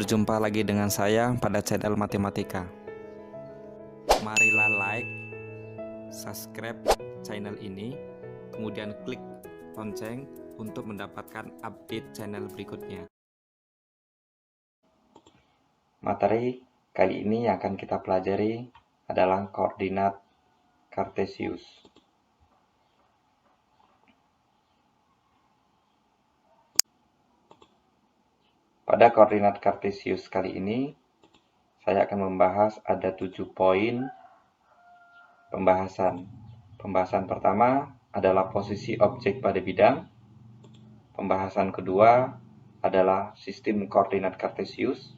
Berjumpa lagi dengan saya pada channel Matematika. Marilah like, subscribe channel ini, kemudian klik lonceng untuk mendapatkan update channel berikutnya. Materi kali ini yang akan kita pelajari adalah koordinat Kartesius. Pada koordinat Kartesius kali ini, saya akan membahas ada 7 poin pembahasan. Pembahasan pertama adalah posisi objek pada bidang. Pembahasan kedua adalah sistem koordinat Kartesius.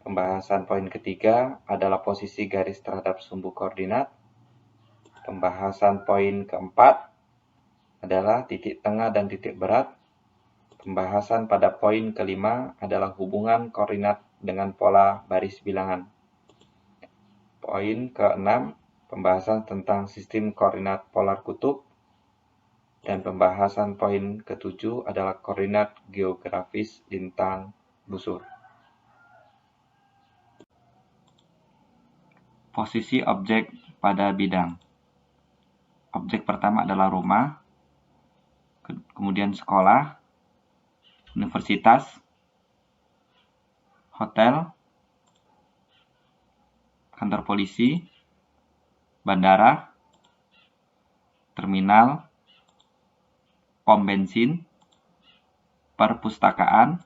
Pembahasan poin ketiga adalah posisi garis terhadap sumbu koordinat. Pembahasan poin keempat adalah titik tengah dan titik berat. Pembahasan pada poin kelima adalah hubungan koordinat dengan pola baris bilangan. Poin keenam, pembahasan tentang sistem koordinat polar kutub. Dan pembahasan poin ketujuh adalah koordinat geografis lintang busur. Posisi objek pada bidang. Objek pertama adalah rumah, kemudian sekolah, universitas, hotel, kantor polisi, bandara, terminal, pom bensin, perpustakaan,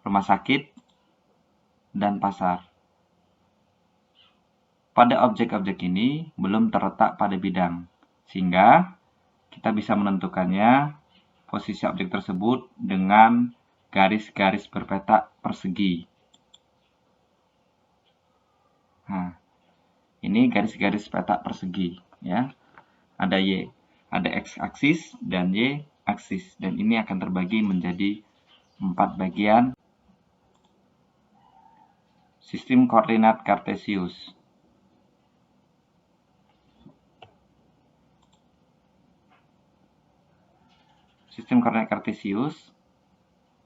rumah sakit, dan pasar. Pada objek-objek ini belum terletak pada bidang, sehingga kita bisa menentukannya posisi objek tersebut dengan garis-garis berpetak persegi. Nah, ini garis-garis petak persegi, ya. Ada Y, ada X-aksis dan Y-aksis, dan ini akan terbagi menjadi 4 bagian. Sistem koordinat Kartesius. Sistem koordinat Kartesius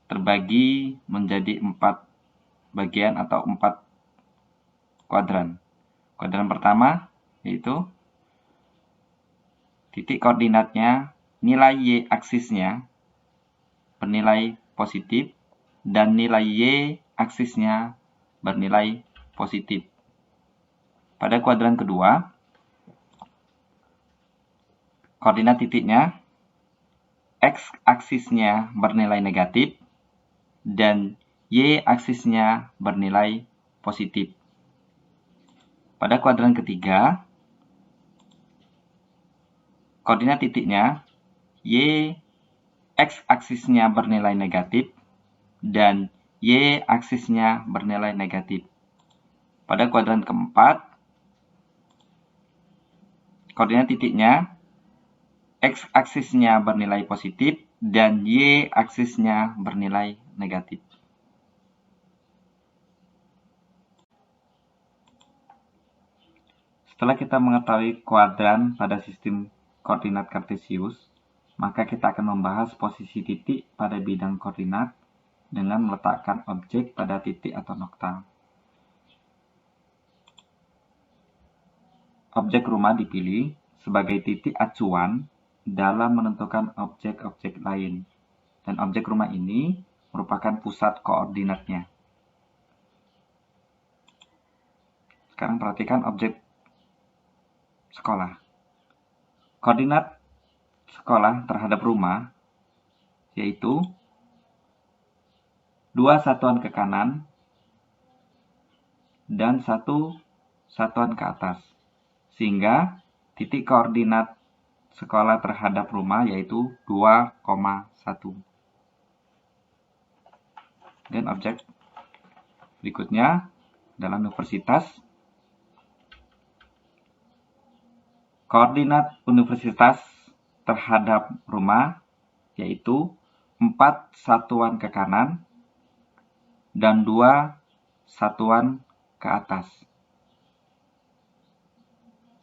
terbagi menjadi 4 bagian atau 4 kuadran. Kuadran pertama yaitu titik koordinatnya, nilai Y-aksisnya bernilai positif dan nilai Y-aksisnya bernilai positif. Pada kuadran kedua, koordinat titiknya X-aksisnya bernilai negatif dan Y-aksisnya bernilai positif. Pada kuadran ketiga, koordinat titiknya Y X-aksisnya bernilai negatif dan Y-aksisnya bernilai negatif. Pada kuadran keempat, koordinat titiknya X-aksisnya bernilai positif dan Y-aksisnya bernilai negatif. Setelah kita mengetahui kuadran pada sistem koordinat Kartesius, maka kita akan membahas posisi titik pada bidang koordinat dengan meletakkan objek pada titik atau nokta. Objek rumah dipilih sebagai titik acuan dalam menentukan objek-objek lain, dan objek rumah ini merupakan pusat koordinatnya. Sekarang perhatikan objek sekolah. Koordinat sekolah terhadap rumah yaitu 2 satuan ke kanan dan 1 satuan ke atas, sehingga titik koordinat sekolah terhadap rumah yaitu 2,1. Dan objek berikutnya adalah universitas. Koordinat universitas terhadap rumah yaitu 4 satuan ke kanan dan 2 satuan ke atas.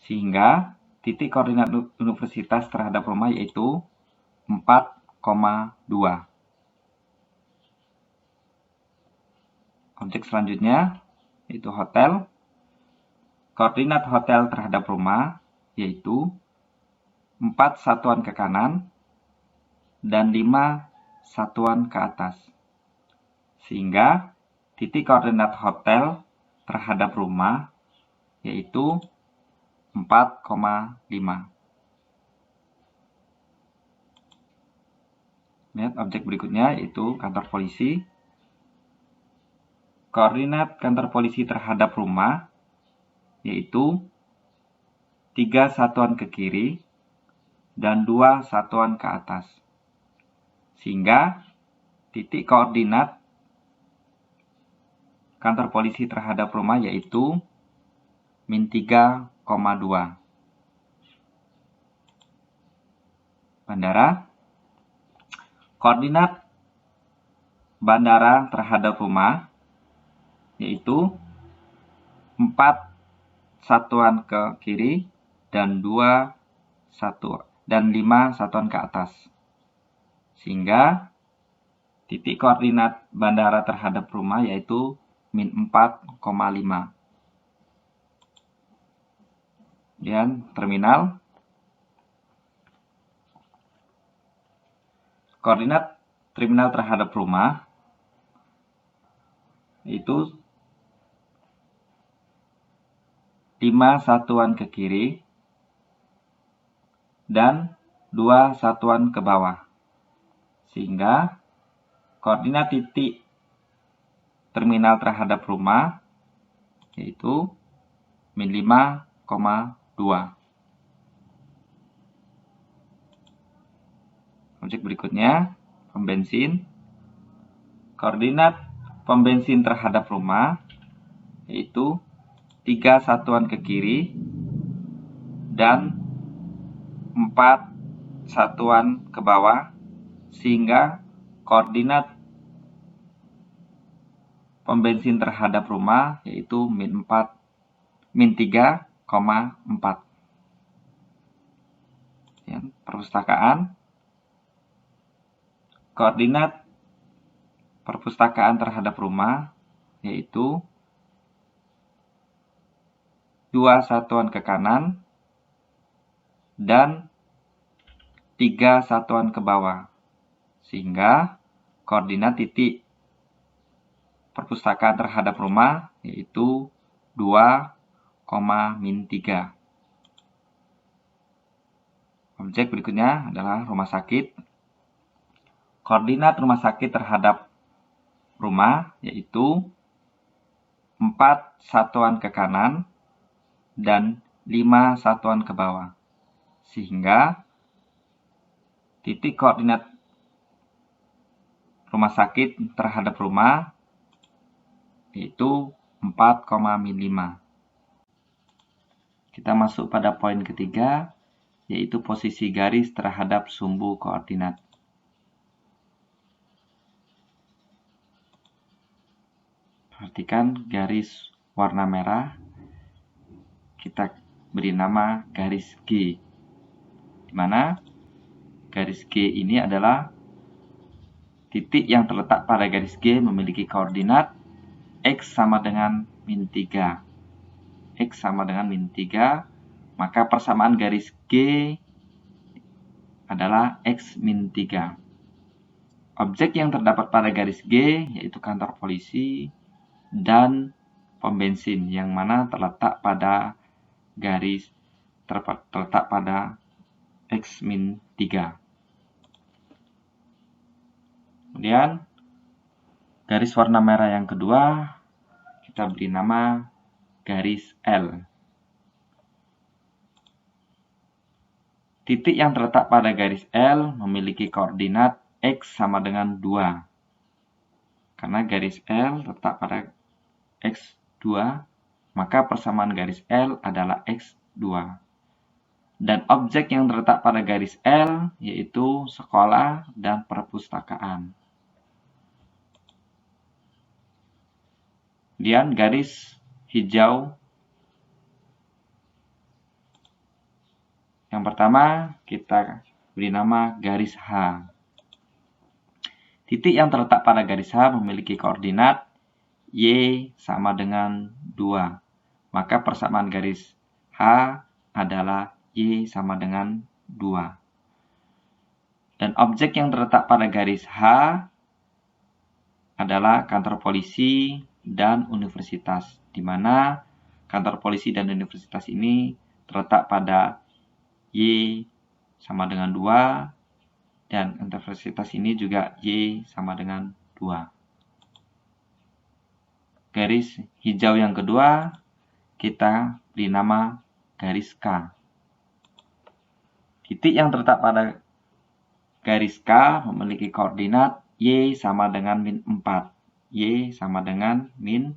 Sehingga titik koordinat universitas terhadap rumah yaitu 4,2. Objek selanjutnya yaitu hotel. Koordinat hotel terhadap rumah yaitu 4 satuan ke kanan dan 5 satuan ke atas. Sehingga titik koordinat hotel terhadap rumah yaitu 4,5. Lihat objek berikutnya yaitu kantor polisi. Koordinat kantor polisi terhadap rumah yaitu 3 satuan ke kiri dan 2 satuan ke atas. Sehingga titik koordinat kantor polisi terhadap rumah yaitu min 3,2. Bandara. Koordinat bandara terhadap rumah yaitu 4 satuan ke kiri dan 5 satuan ke atas. Sehingga titik koordinat bandara terhadap rumah yaitu min 4,5. Kemudian terminal. Koordinat terminal terhadap rumah yaitu 5 satuan ke kiri dan 2 satuan ke bawah. Sehingga koordinat titik terminal terhadap rumah yaitu min 5,2. Objek berikutnya, pom bensin. Koordinat pom bensin terhadap rumah yaitu 3 satuan ke kiri dan 4 satuan ke bawah, sehingga koordinat pom bensin terhadap rumah yaitu min 3,4. Perpustakaan. Koordinat perpustakaan terhadap rumah yaitu 2 satuan ke kanan dan 3 satuan ke bawah. Sehingga koordinat titik perpustakaan terhadap rumah yaitu 2,-3. Objek berikutnya adalah rumah sakit. Koordinat rumah sakit terhadap rumah yaitu 4 satuan ke kanan dan 5 satuan ke bawah. Sehingga titik koordinat rumah sakit terhadap rumah yaitu 4,5. Kita masuk pada poin ketiga, yaitu posisi garis terhadap sumbu koordinat. Perhatikan garis warna merah, kita beri nama garis G, di mana garis G ini adalah titik yang terletak pada garis G memiliki koordinat X sama dengan min 3. X sama dengan min 3, maka persamaan garis G adalah X min 3. Objek yang terdapat pada garis G yaitu kantor polisi dan pom bensin yang mana terletak pada X min 3. Kemudian garis warna merah yang kedua kita beri nama garis L. Titik yang terletak pada garis L memiliki koordinat X sama dengan 2. Karena garis L terletak pada X2, maka persamaan garis L adalah X2. Dan objek yang terletak pada garis L yaitu sekolah dan perpustakaan. Kemudian garis hijau. Yang pertama kita beri nama garis H. Titik yang terletak pada garis H memiliki koordinat Y sama dengan 2. Maka persamaan garis H adalah Y sama dengan 2. Dan objek yang terletak pada garis H adalah kantor polisi dan universitas, di mana kantor polisi dan universitas ini terletak pada Y sama dengan 2, dan universitas ini juga Y sama dengan 2. Garis hijau yang kedua kita beri nama garis K. Titik yang terletak pada garis K memiliki koordinat Y sama dengan min 4. Y sama dengan min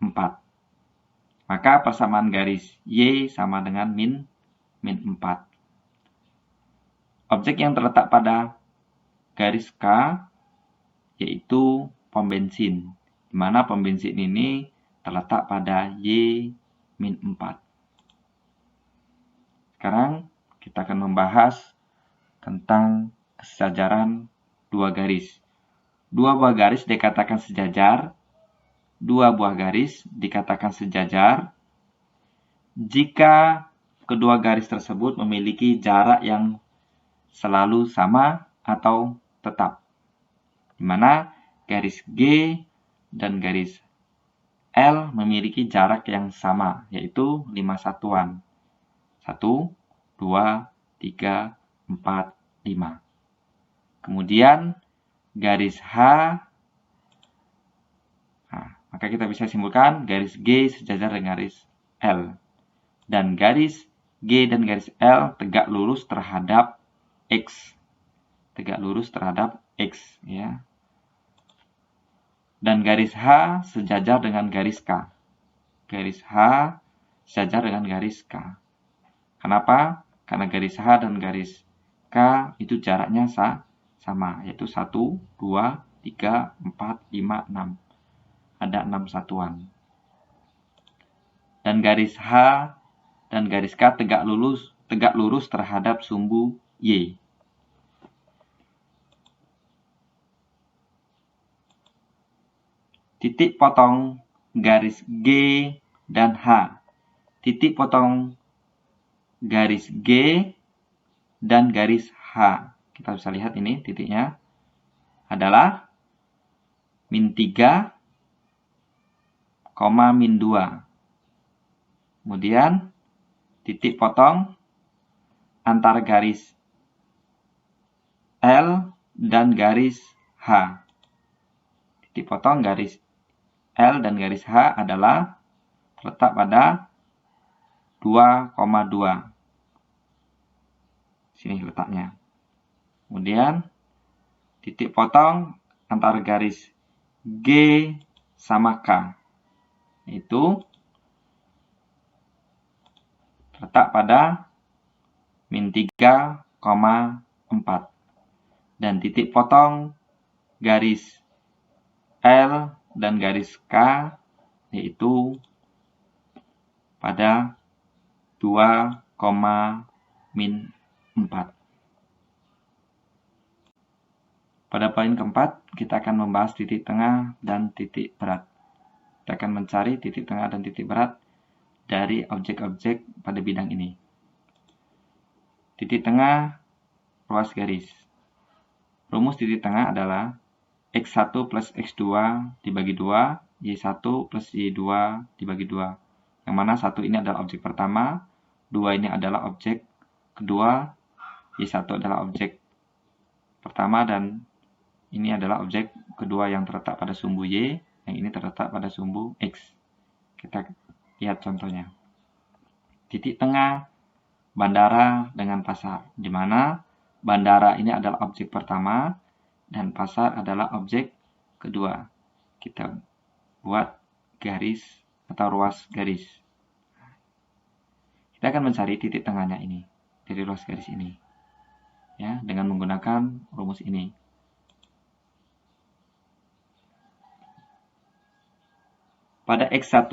4. Maka persamaan garis Y sama dengan min 4. Objek yang terletak pada garis K yaitu pom bensin, di mana pom bensin ini terletak pada Y min 4. Sekarang kita akan membahas tentang kesejajaran dua garis. Dua buah garis dikatakan sejajar. Dua buah garis dikatakan sejajar jika kedua garis tersebut memiliki jarak yang selalu sama atau tetap, di mana garis G dan garis L memiliki jarak yang sama, yaitu 5 satuan. 1, 2, 3, 4, 5. Kemudian garis H, maka kita bisa simpulkan garis G sejajar dengan garis L. Dan garis G dan garis L tegak lurus terhadap X. Tegak lurus terhadap X, ya. Dan garis H sejajar dengan garis K. Garis H sejajar dengan garis K. Kenapa? Karena garis H dan garis K itu jaraknya sama, yaitu 1, 2, 3, 4, 5, 6. Ada 6 satuan. Dan garis H dan garis K tegak lurus terhadap sumbu Y. Titik potong garis G dan H. Titik potong garis G dan garis H. Kita bisa lihat ini titiknya adalah min 3, min 2. Kemudian titik potong antara garis L dan garis H. Titik potong garis L dan garis H adalah terletak pada 2,2. Sini letaknya. Kemudian titik potong antara garis G sama K itu terletak pada min 3,4. Dan titik potong garis L dan garis K yaitu pada 2,4. Pada poin keempat, kita akan membahas titik tengah dan titik berat. Kita akan mencari titik tengah dan titik berat dari objek-objek pada bidang ini. Titik tengah, ruas garis. Rumus titik tengah adalah X1 plus X2 dibagi 2, Y1 plus Y2 dibagi 2. Yang mana 1 ini adalah objek pertama, 2 ini adalah objek kedua, Y1 adalah objek pertama, dan ini adalah objek kedua yang terletak pada sumbu Y, yang ini terletak pada sumbu X. Kita lihat contohnya. Titik tengah bandara dengan pasar, di mana bandara ini adalah objek pertama dan pasar adalah objek kedua. Kita buat garis atau ruas garis. Kita akan mencari titik tengahnya ini dari ruas garis ini, ya, dengan menggunakan rumus ini. Pada X1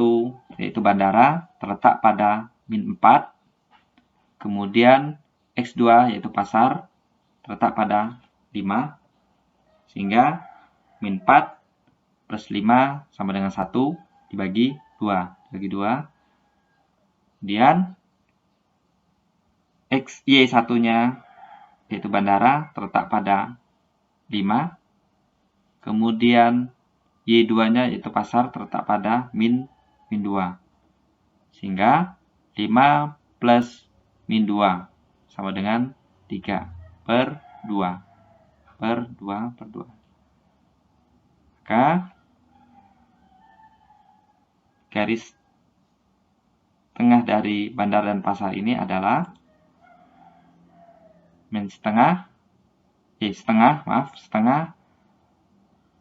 yaitu bandara terletak pada min 4. Kemudian X2 yaitu pasar terletak pada 5. Sehingga min 4 plus 5 sama dengan 1 dibagi 2. Kemudian Y1-nya yaitu bandara terletak pada 5. Kemudian Y2-nya yaitu pasar terletak pada min 2. Sehingga 5 plus min 2 sama dengan 3 per 2. Maka garis tengah dari bandar dan pasar ini adalah setengah,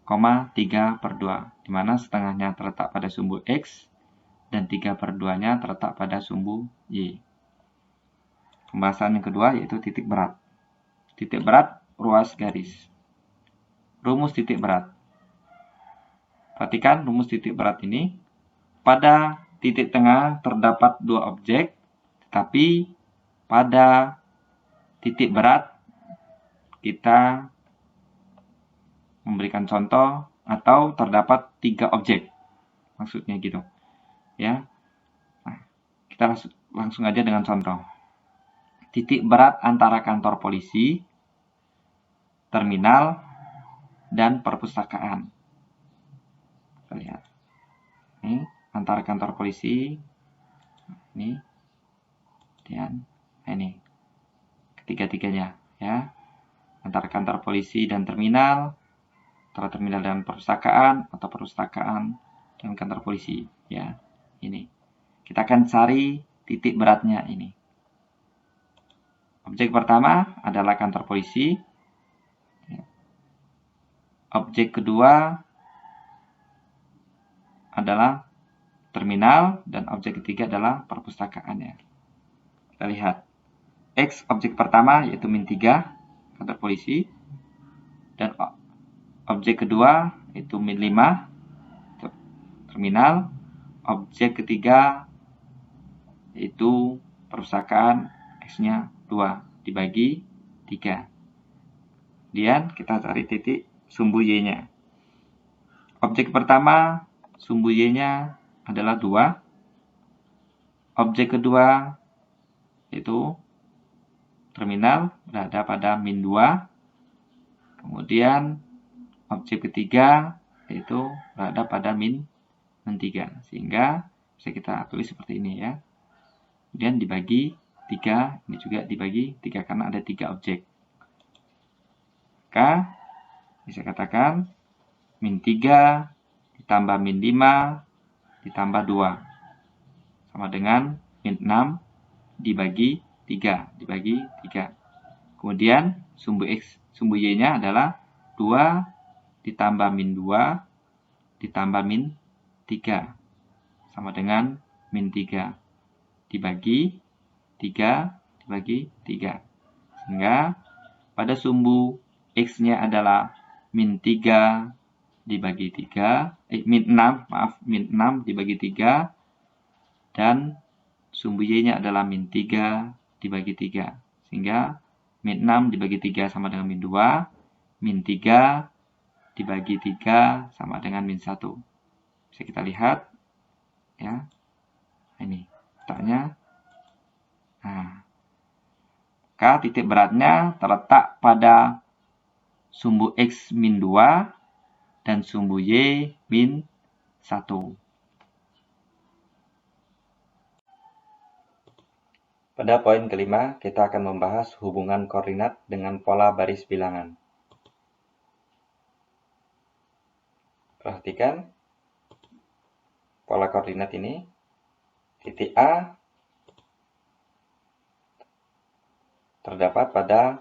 koma 3 per 2. Di mana setengahnya terletak pada sumbu X dan 3 per 2-nya terletak pada sumbu Y. Pembahasan yang kedua yaitu titik berat. Titik berat ruas garis. Rumus titik berat. Perhatikan rumus titik berat ini. Pada titik tengah terdapat dua objek, tetapi pada titik berat kita memberikan contoh atau terdapat 3 objek. Maksudnya gitu. Ya. Nah, kita langsung aja dengan contoh. Titik berat antara kantor polisi, terminal, dan perpustakaan. Kita lihat. Ini antara kantor polisi, ini, dan ini, ketiga-tiganya, ya, antara kantor polisi dan terminal, antara terminal dan perpustakaan, atau perpustakaan dan kantor polisi, ya, ini. Kita akan cari titik beratnya ini. Objek pertama adalah kantor polisi. Objek kedua adalah terminal, dan objek ketiga adalah perpustakaannya. Kita lihat. X objek pertama yaitu min 3, kantor polisi. Dan objek kedua yaitu min 5, terminal. Objek ketiga yaitu perpustakaan, X-nya 2 dibagi 3. Kemudian kita cari titik sumbu Y-nya. Objek pertama sumbu Y-nya adalah 2. Objek kedua yaitu terminal berada pada min 2. Kemudian objek ketiga yaitu berada pada min 3. Sehingga bisa kita tulis seperti ini, ya. Kemudian dibagi 3, ini juga dibagi 3 karena ada 3 objek. Maka bisa katakan min 3 ditambah min 5 ditambah 2 sama dengan min 6 dibagi 3. Kemudian sumbu Y-nya adalah 2 ditambah min 2 ditambah min 3 sama dengan min 3 dibagi 3. Sehingga pada sumbu X-nya adalah min 3 dibagi 3, min 6 dibagi 3, dan sumbu Y-nya adalah min 3 dibagi 3. Sehingga min 6 dibagi 3 sama dengan min 2, min 3 dibagi 3 sama dengan min 1. Bisa kita lihat, ya. Ini letaknya. Nah, maka titik beratnya terletak pada sumbu X min 2 dan sumbu Y min 1. Pada poin kelima, kita akan membahas hubungan koordinat dengan pola baris bilangan. Perhatikan pola koordinat ini. Titik A terdapat pada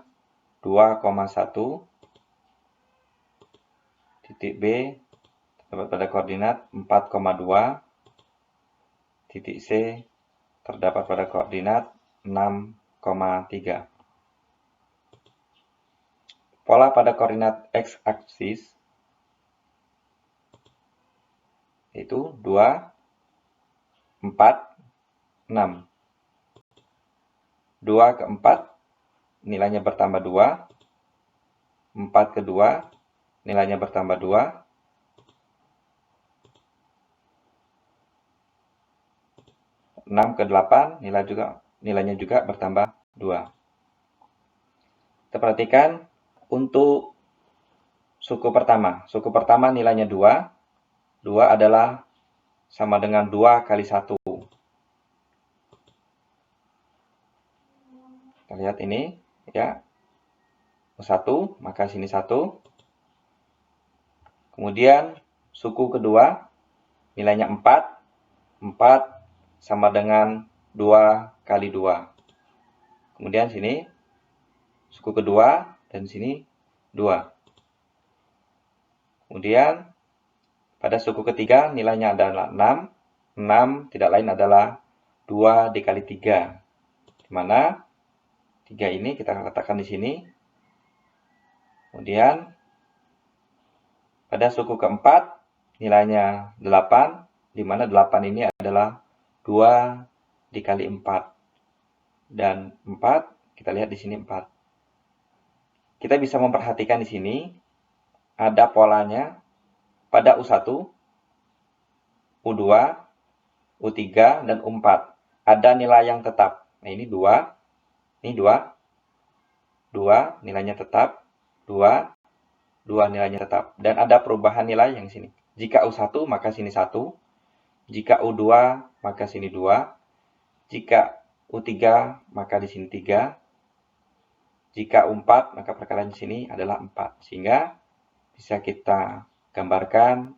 2,1. Titik B terdapat pada koordinat 4,2. Titik C terdapat pada koordinat 6,3. Pola pada koordinat X-aksis yaitu 2, 4, 6. 2 ke 4 nilainya bertambah 2. 4 ke 2 nilainya bertambah 2. 6 ke 8, nilainya juga bertambah 2. Kita perhatikan untuk suku pertama. Suku pertama nilainya 2. 2 adalah sama dengan 2 kali 1. Kita lihat ini, ya. 1, maka sini 1. Kemudian suku kedua nilainya 4. 4 sama dengan 2 kali 2. Kemudian sini suku kedua dan sini 2. Kemudian pada suku ketiga nilainya adalah 6. 6 tidak lain adalah 2 dikali 3. Di mana 3 ini kita katakan di sini. Kemudian pada suku keempat nilainya 8, di mana 8 ini adalah 2 dikali 4. Dan 4, kita lihat di sini 4. Kita bisa memperhatikan di sini ada polanya pada U1, U2, U3, dan U4. Ada nilai yang tetap. Nah, ini 2, ini 2. 2 nilainya tetap, 2 nilainya tetap. Dan ada perubahan nilai yang sini. Jika U1 maka sini 1, jika U2 maka sini 2, jika U3 maka di sini 3, jika U4 maka perkalian di sini adalah 4. Sehingga bisa kita gambarkan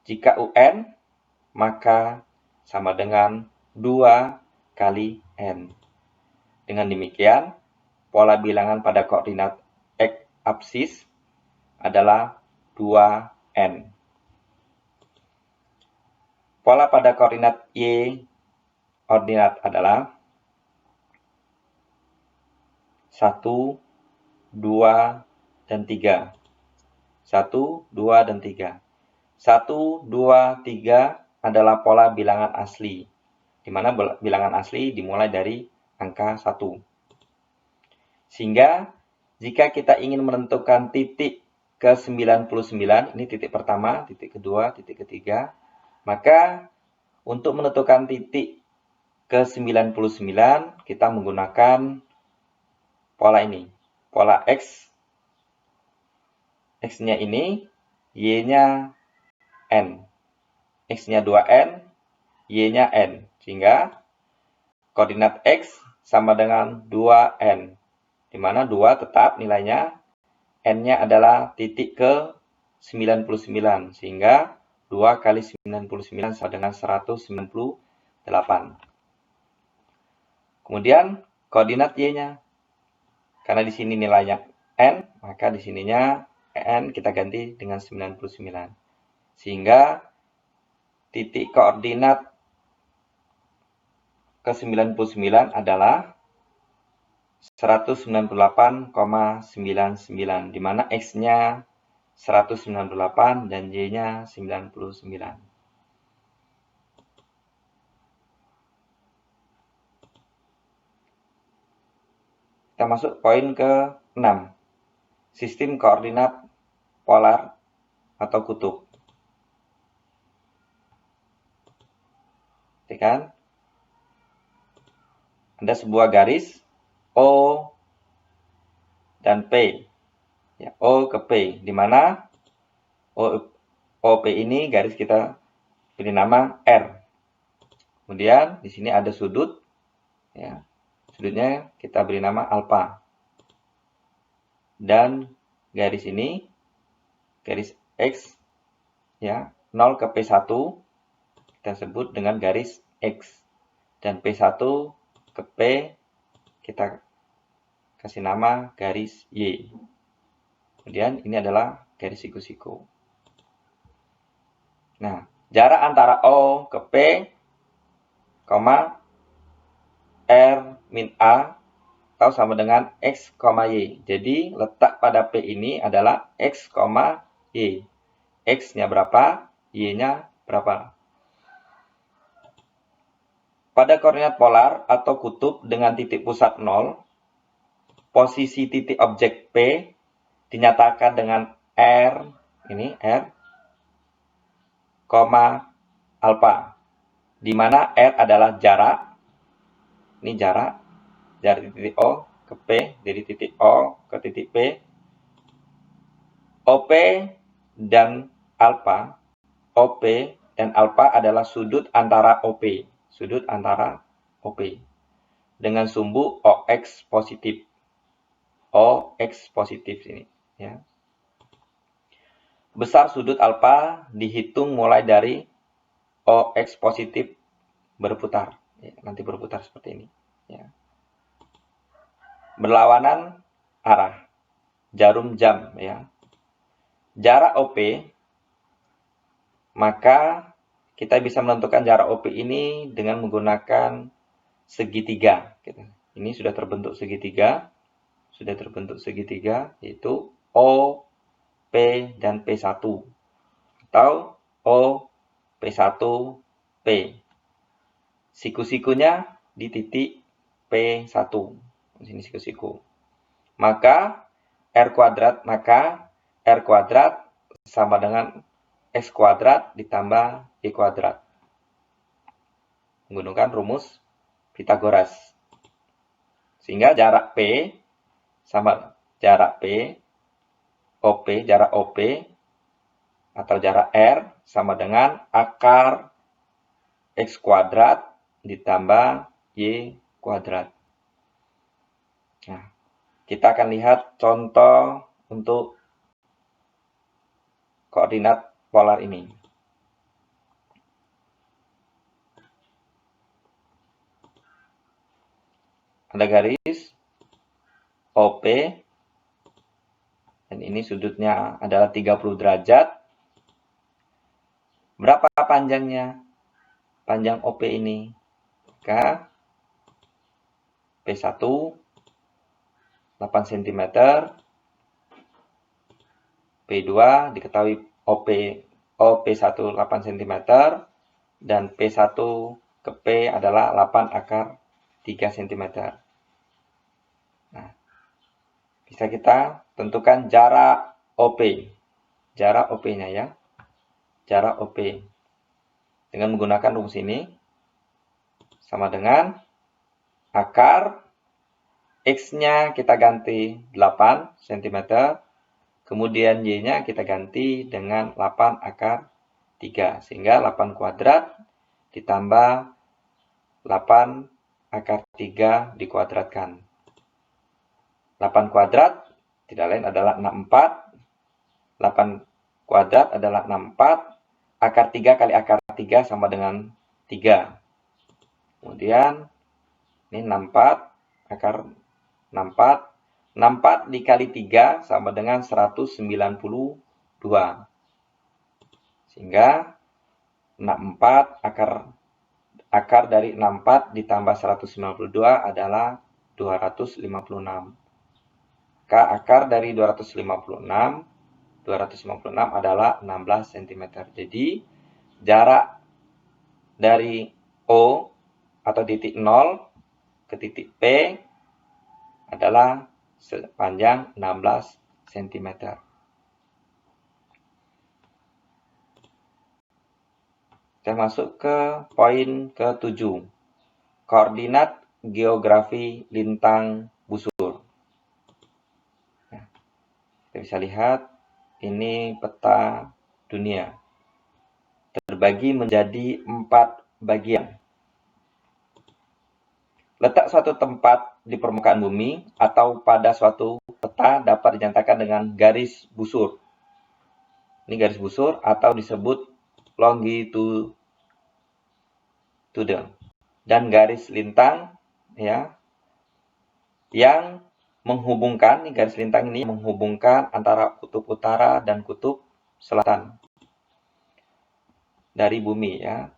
jika UN maka sama dengan 2 kali N. Dengan demikian, pola bilangan pada koordinat X absis adalah 2N. Pola pada koordinat Y ordinat adalah 1, 2, dan 3. 1, 2, dan 3. 1, 2, 3 adalah pola bilangan asli, di mana bilangan asli dimulai dari angka 1. Sehingga jika kita ingin menentukan titik ke-99, ini titik pertama, titik kedua, titik ketiga, maka untuk menentukan titik ke-99 kita menggunakan pola ini. Pola X. X-nya ini, Y-nya N. X-nya 2N, Y-nya N. Sehingga koordinat X sama dengan 2N. Di mana 2 tetap nilainya, N-nya adalah titik ke-99. Sehingga 2 kali 99 sama dengan 198. Kemudian koordinat Y-nya. Karena di sini nilainya N, maka di sininya N kita ganti dengan 99. Sehingga titik koordinat ke-99 adalah 198,99, di mana X-nya 198 dan Y-nya 99. Kita masuk poin ke-6. Sistem koordinat polar atau kutub. Perhatikan. Ada sebuah garis O dan P. Ya, O ke P, di mana OP ini garis kita beri nama R. Kemudian di sini ada sudut, ya. Sudutnya kita beri nama alfa. Dan garis ini, garis X, ya, 0 ke P1, kita sebut dengan garis X. Dan P1 ke P, kita kasih nama garis Y. Kemudian ini adalah garis siku-siku. Nah, jarak antara O ke P, R min A atau sama dengan X, Y. Jadi letak pada P ini adalah X, Y. X-nya berapa, Y-nya berapa. Pada koordinat polar atau kutub dengan titik pusat 0, posisi titik objek P dinyatakan dengan R, ini R, alfa. di mana R adalah jarak. Ini jarak dari titik O ke P, dari titik O ke titik P. OP dan alfa, OP dan alfa adalah sudut antara OP, sudut antara OP dengan sumbu OX positif. OX positif ini, ya. Besar sudut alfa dihitung mulai dari OX positif berputar. Ya, nanti berputar seperti ini. Ya. Berlawanan arah, jarum jam, ya. Jarak OP, maka kita bisa menentukan jarak OP ini dengan menggunakan segitiga. Ini sudah terbentuk segitiga, yaitu O, P, dan P1. Atau O, P1, P. Siku-sikunya di titik P1. Di sini siku-siku. Maka R kuadrat sama dengan X kuadrat ditambah Y kuadrat. Menggunakan rumus Pythagoras. Sehingga jarak P sama jarak P, OP, jarak OP atau jarak R sama dengan akar X kuadrat ditambah Y kuadrat. Nah, kita akan lihat contoh untuk koordinat polar ini. Ada garis OP, dan ini sudutnya adalah 30 derajat. Berapa panjangnya? Panjang OP ini. Maka P1 8 cm, P2 diketahui OP1 8 cm, dan P1 ke P adalah 8 akar 3 cm. Nah, bisa kita tentukan jarak OP. Jarak OP-nya, ya. Jarak OP. Dengan menggunakan rumus ini sama dengan akar X-nya kita ganti 8 cm, kemudian Y-nya kita ganti dengan 8 akar 3, sehingga 8 kuadrat ditambah 8 akar 3 dikuadratkan. 8 kuadrat tidak lain adalah 64. 8 kuadrat adalah 64. Akar 3 kali akar 3 sama dengan 3. Kemudian ini 64 akar 64. 64 dikali 3 sama dengan 192. Sehingga 64 akar dari 64 ditambah 192 adalah 256. Maka akar dari 256 adalah 16 cm. Jadi jarak dari O atau titik 0 ke titik P adalah sepanjang 16 cm. Kita masuk ke poin ke-7. Koordinat geografi lintang busur. Nah, kita bisa lihat ini peta dunia. Terbagi menjadi 4 bagian. Letak suatu tempat di permukaan bumi atau pada suatu peta dapat dinyatakan dengan garis busur. Ini garis busur atau disebut longitude. Dan garis lintang, ya, yang menghubungkan, garis lintang ini menghubungkan antara kutub utara dan kutub selatan dari bumi, ya.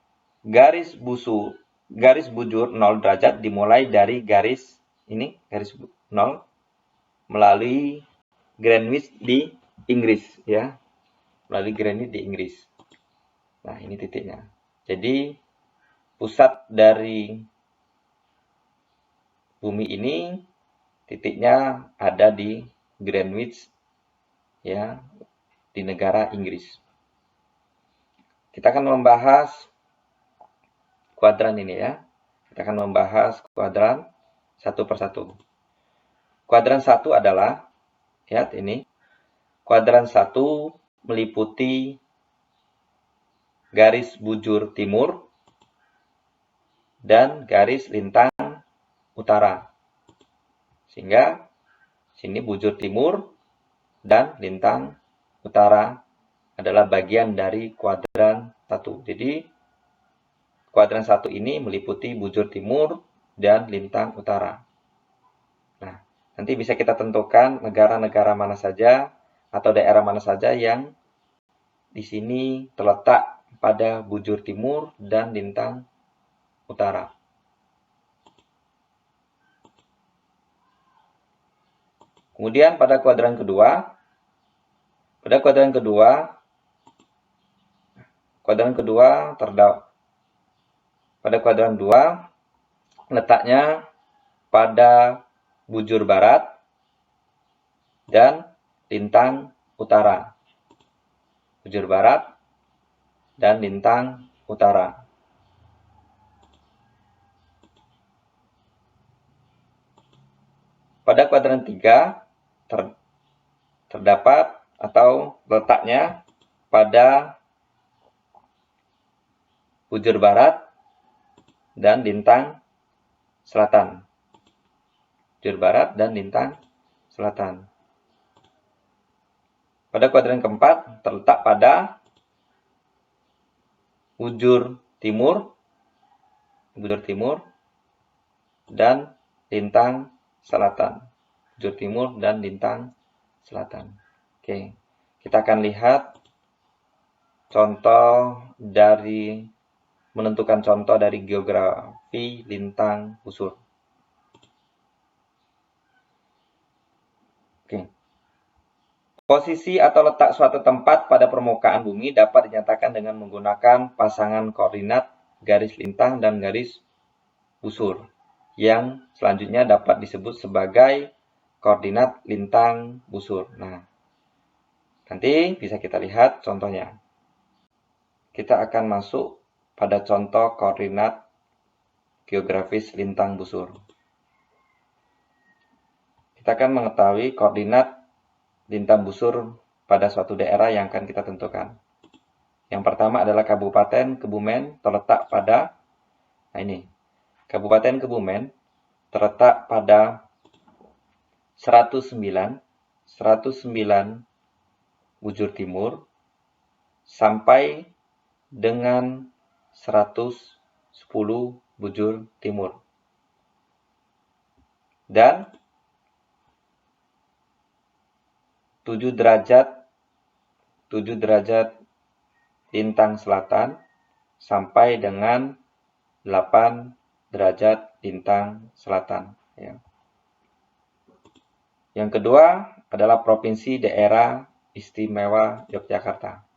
Garis bujur 0 derajat dimulai dari garis 0 melalui Greenwich di Inggris, ya. Melalui Greenwich di Inggris. Nah, ini titiknya. Jadi pusat dari bumi ini titiknya ada di Greenwich, ya, di negara Inggris. Kita akan membahas kuadran ini ya. Kita akan membahas kuadran satu persatu. Kuadran 1 adalah, lihat ini, kuadran 1 meliputi garis bujur timur dan garis lintang utara. Sehingga sini bujur timur dan lintang utara adalah bagian dari kuadran 1. Jadi kuadran 1 ini meliputi bujur timur dan lintang utara. Nah, nanti bisa kita tentukan negara-negara mana saja atau daerah mana saja yang di sini terletak pada bujur timur dan lintang utara. Kemudian pada kuadran kedua pada kuadran 2 letaknya pada bujur barat dan lintang utara. Bujur barat dan lintang utara. Pada kuadran 3 terdapat atau letaknya pada bujur barat dan lintang selatan. Bujur barat dan lintang selatan. Pada kuadran keempat terletak pada bujur timur dan lintang selatan. Bujur timur dan lintang selatan. Oke, kita akan lihat menentukan contoh dari geografi lintang busur. Oke. Posisi atau letak suatu tempat pada permukaan bumi dapat dinyatakan dengan menggunakan pasangan koordinat garis lintang dan garis busur, yang selanjutnya dapat disebut sebagai koordinat lintang busur. Nah, nanti bisa kita lihat contohnya. Kita akan masuk pada contoh koordinat geografis lintang busur. Kita akan mengetahui koordinat lintang busur pada suatu daerah yang akan kita tentukan. Yang pertama adalah Kabupaten Kebumen terletak pada, Kabupaten Kebumen terletak pada 109 bujur timur sampai dengan 110 bujur timur. Dan 7 derajat lintang selatan sampai dengan 8 derajat lintang selatan. Ya. Yang kedua adalah Provinsi Daerah Istimewa Yogyakarta.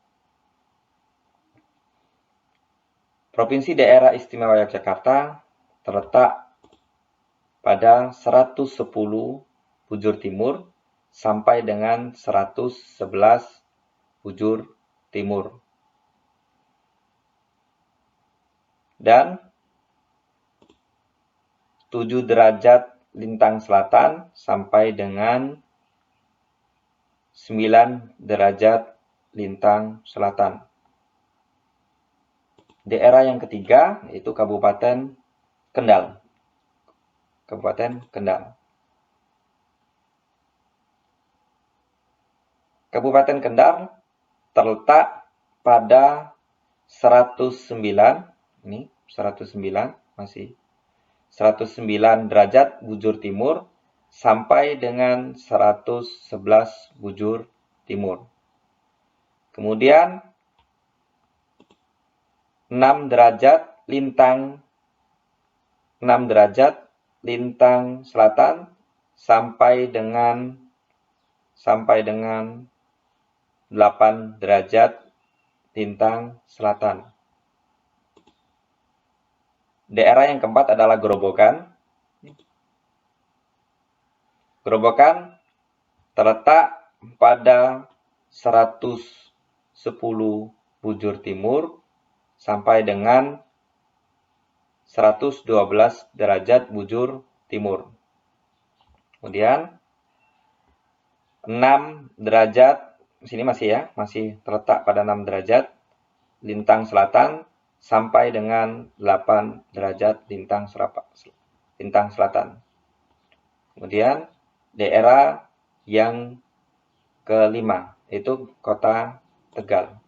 Provinsi Daerah Istimewa Yogyakarta terletak pada 110 bujur timur sampai dengan 111 bujur timur. Dan 7 derajat lintang selatan sampai dengan 9 derajat lintang selatan. Daerah yang ketiga yaitu Kabupaten Kendal. Kabupaten Kendal. Kabupaten Kendal terletak pada 109 derajat bujur timur sampai dengan 111 bujur timur. Kemudian 6 derajat lintang selatan sampai dengan 8 derajat lintang selatan. Daerah yang keempat adalah Grobogan. Grobogan terletak pada 110 bujur timur sampai dengan 112 derajat bujur timur. Kemudian 6 derajat, sini masih terletak pada 6 derajat lintang selatan sampai dengan 8 derajat lintang selatan. Kemudian daerah yang kelima, yaitu Kota Tegal.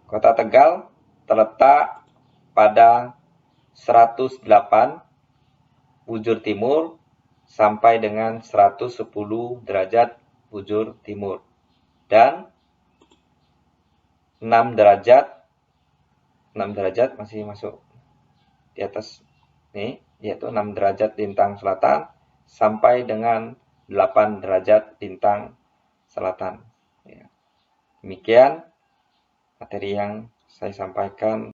Kota Tegal terletak pada 108 bujur timur sampai dengan 110 derajat bujur timur. Dan 6 derajat masih masuk di atas ini, yaitu 6 derajat lintang selatan sampai dengan 8 derajat lintang selatan. Demikian materi yang saya sampaikan.